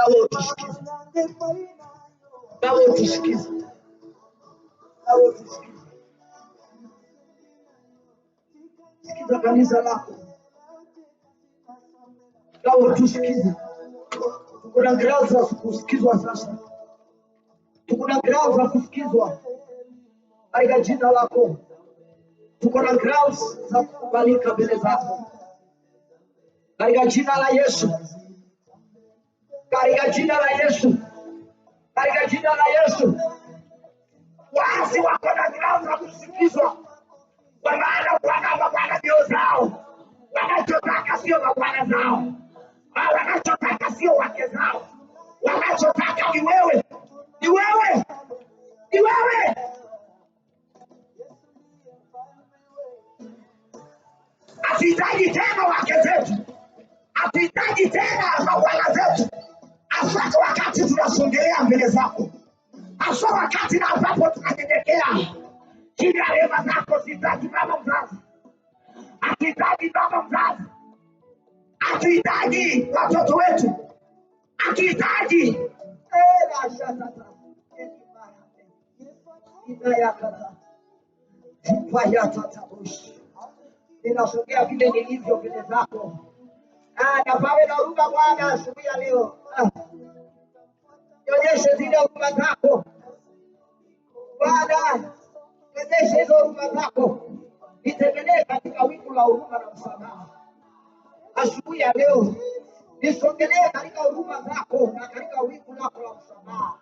nawe utusikize, nawe utusikize, nawe utusikize. Sikiza kanisa lako, nawe utusikize. Tuko na ground za kusikizwa sasa, tuko na ground za kusikizwa katika jina lako. Tuko na ground za kukubalika mbele zako katika jina la Yesu, katika jina la Yesu, katika jina la Yesu. Waasi wako na ground za kusikizwa, kwa maana Bwana ndio zao. Wanachotaka sio mabwana zao, wanachotaka sio wake zao, wanachotaka ni wewe, ni wewe, ni wewe. Hatuhitaji tena wake zetu, hatuhitaji tena mabwana zetu. Hasa wakati tunasongelea mbele zako, hasa wakati na ambapo tunanyenyekea chini ya rehema zako. Sihitaji baba mzazi, hatuhitaji baba mzazi, hatuhitaji watoto wetu, hatuhitaji ninasogea vile nilivyo mbele zako, na pawe na huruma Bwana asubuhi ya leo. Nionyeshe zile huruma zako Bwana, nionyeshe hizo huruma zako, nitegemee katika wingu la huruma na msamaha asubuhi ya leo. Nisongelee katika huruma zako na katika wingu lako la msamaha.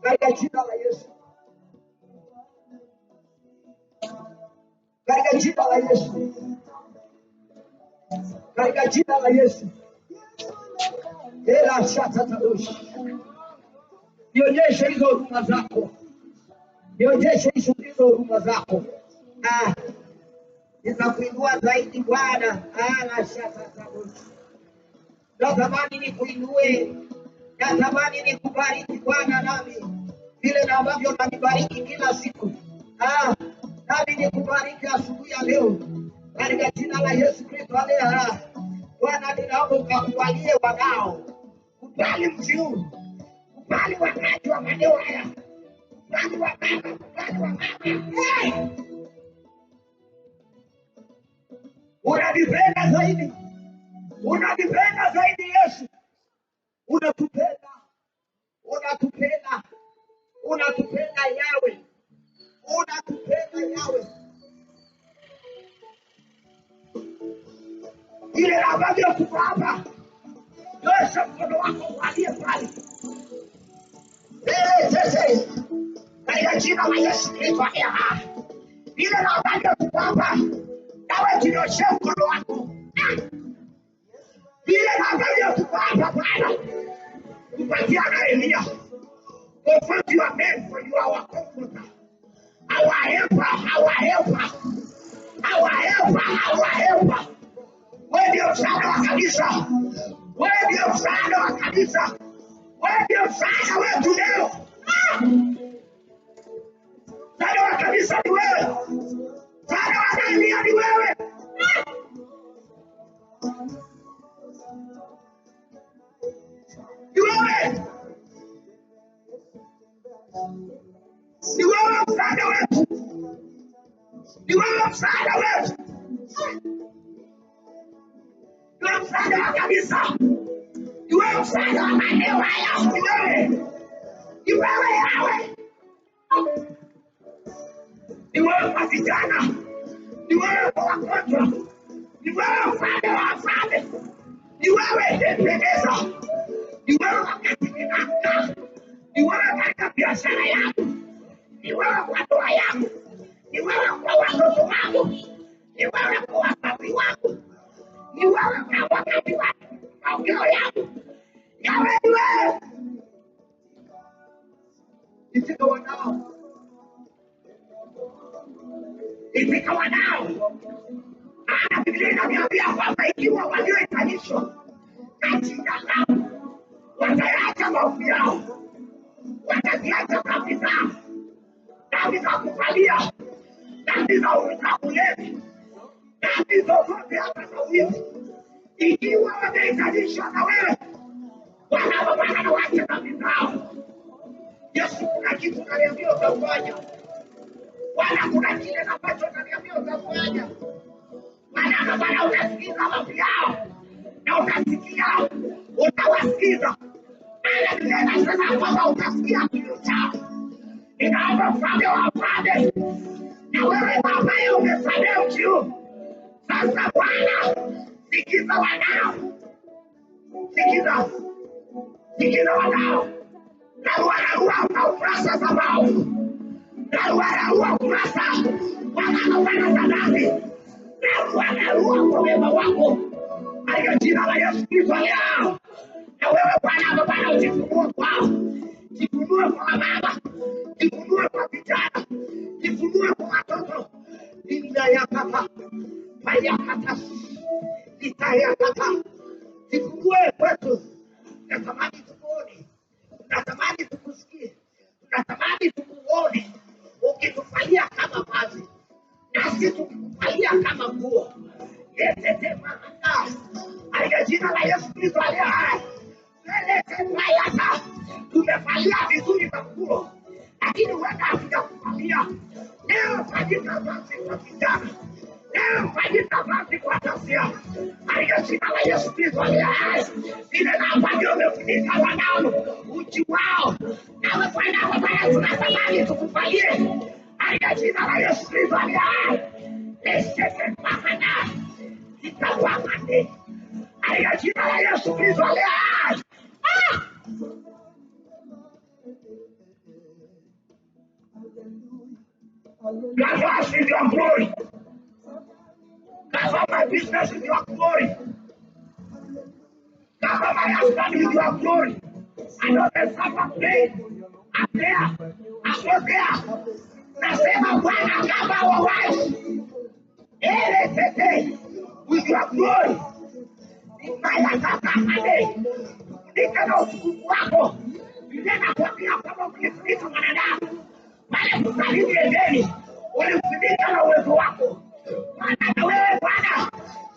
Katika jina la Yesu, katika jina la Yesu, katika jina la Yesu. Ela shatatabushi, nionyeshe hizo huruma zako, nionyeshe hizo huruma zako. Nitakuinua zaidi Bwana. Ala shatatabushi, natamani nikuinue, natamani nikubariki Bwana, nami vile na ambavyo unanibariki kila siku, nami nikubariki asubuhi ya leo katika jina la Yesu Kristo aliye hai. Bwana, ninaomba ukakubalie wanao, kubali mji huu, kubali wakati wa maneno haya, kubali wa baba, kubali wa mama. Unanipenda zaidi, unanipenda zaidi Yesu, unatupenda, unatupenda, unatupenda Yawe, unatupenda Yawe. Ile ambavyo tuko hapa, nyosha mkono wako uangalie pale. Katika jina la Yesu Kristo aliye hai. Ile ambavyo tuko hapa, nawe tunyoshe mkono wako. Ile ambavyo tuko hapa Bwana, tupatie na Elia. Confront your men, for you are our comforter, our helper, our helper, our helper, our helper. Wewe ndio msaada wa kanisa, wewe ndio msaada wa kanisa, wewe ndio msaada wetu leo. Msaada wa kanisa ni wewe, msaada wa Elia ni wewe. Ni wewe, ni wewe msaada wetu, ni wewe msaada wetu, ni wewe msaada wa kanisa, ni wewe msaada wa maeneo haya, ni wewe, ni wewe Yawe, ni wewe kwa vijana, ni wewe kwa wagonjwa, ni wewe mfalme wa wafalme, ni wewe Ebeneza, ni wewe wakati ninaamka, ni wewe katika biashara yangu, ni wewe kwa ndoa yangu, ni wewe kwa watoto wangu, ni wewe kwa wazazi wangu, ni wewe kwa wakati wa maongeo yangu. Yawe ni wewe. Itika wanao, itika wanao. Biblia inaniambia kwamba ikiwa walioitanishwa katika damu wataacha maovu yao, wataziacha dhambi zao, dhambi za kuvalia, dhambi za ulevi, dhambi zozote hata za wizi, ikiwa wameitanishwa na wewe, Bwana na wache dhambi zao. Yesu, kuna kitu unaniambia utafanya. Bwana, kuna kile ambacho unaniambia utafanya. Bwana, unasikiza maombi yao na unasikia, utawasikiza. Biblia inasema kwamba utasikia kilio chao. Ninaomba Mfalme wa wafalme, na wewe ambaye umesamehe mji huu, sasa Bwana, sikiza wanao, sikiza wanao. Narua ukurasa za maovu, narua ukurasa wanaofanya za dhambi, narua kwa wema wako katika jina la Yesu Kristo leo. Na wewe Bwana ujifunue kwao, jifunue kwa mama, jifunue kwa vijana, jifunue kwa watoto. Inayakata mayakata itayakata, jifunue kwetu. Natamani tukuone, natamani tukusikie, natamani tukuone ukitufalia kama vazi, nasi tukikufalia kama nguo. Yetete maana katika jina la Yesu Kristo aliye hai, tumefalia vizuri na nguo, lakini huenda hatujakufalia. Leo fanyika vazi kwa vijana, leo fanyika vazi kwa tasia, katika jina la Yesu Kristo aliye hai. Vile ambavyo umefunika wanao uchi wao, nawe Bwana tunatamani tukufalie katika jina la Yesu Kristo aliye hai. Nesete maana itawakane katika jina la Yesu Kristo aliye hai. Cover us with your glory. Cover my business with your glory. Cover my husband with your glory. I know there's some pain up there. I'm not there. Nasema Bwana, cover our wives. With your glory. Funika na utukufu wako. Biblia inakwambia kwamba ulifunika mwanadamu pale kusaliti Edeni, ulifunika na uwezo wako. Bwana, na wewe Bwana,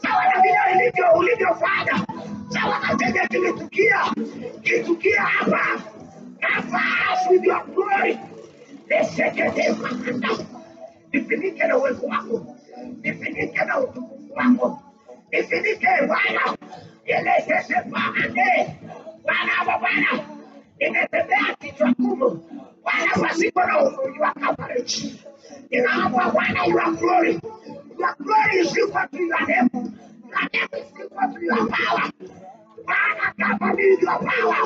sawa na vile ulivyofanya, sawa na chenye kilitukia hapa, cover us with your glory. Nifinike na uwezo wako, nifinike na utukufu wako, nifinike Bwana. Bwana, nimetembea kichwa ngumu Bwana, pasipo na ufunuo wa coverage. Ninaomba Bwana, your glory is equal to your name. Your name is equal to your power. Bwana, cover me with your power,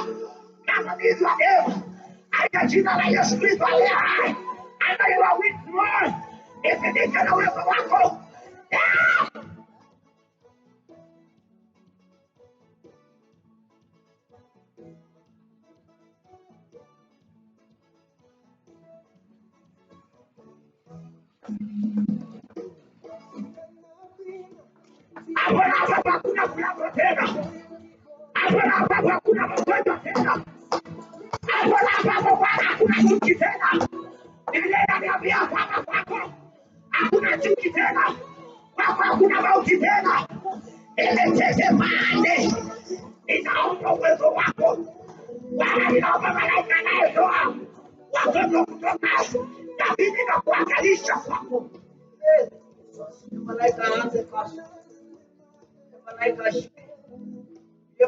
cover me with your name. Katika jina la Yesu Kristo aliye hai, I know you are with Lord. Nifinike na uwezo wako. Hapa hakuna mlango tena. Hapa hakuna magonjwa tena. Hapa Bwana hakuna chuki tena. Biblia inaniambia kwako hakuna chuki tena. Kwako hakuna mauti tena. Ile mane. Ninaomba uwezo wako. Bwana, ninaomba malaika anayetoa watoto kutoka dhambini na kuangalisha kwako. Malaika aanze kasi.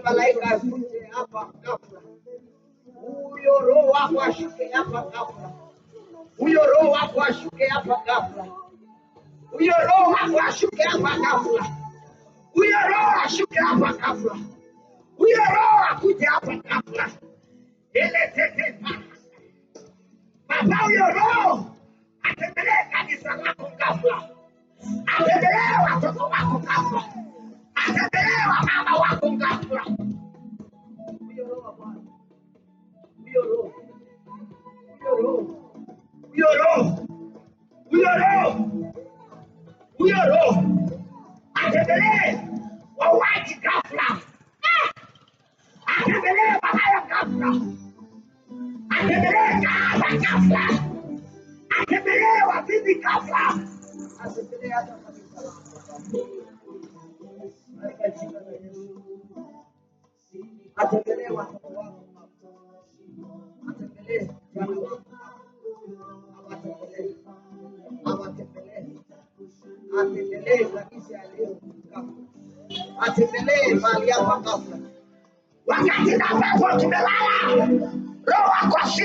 Malaika ashuke hapa ghafla. Huyo roho wako ashuke hapa ghafla. Huyo roho wako ashuke hapa ghafla. Huyo roho wako ashuke hapa ghafla. Huyo roho ashuke hapa ghafla. Huyo roho akuje hapa ghafla. Ile tete Baba, huyo roho atembelee kanisa lako ghafla. Atembelee watoto wako ghafla. Atembelee wamama wako ghafla. Huyo roho Bwana. Huyo roho. Huyo roho. Huyo roho. Huyo roho. Huyo roho. Atembelee wauaji ghafla. Atembelee wabaya ghafla. Atembelee ghafla. Atembelee wavivi ghafla. Atembelee hata Katika jina la Yesu. Atembelee watoto wako, atembelee vijana wako, atembelee kanisa ya leo, atembelee mahali hapa ghafla. Wakati na pepo tumelala, roho wako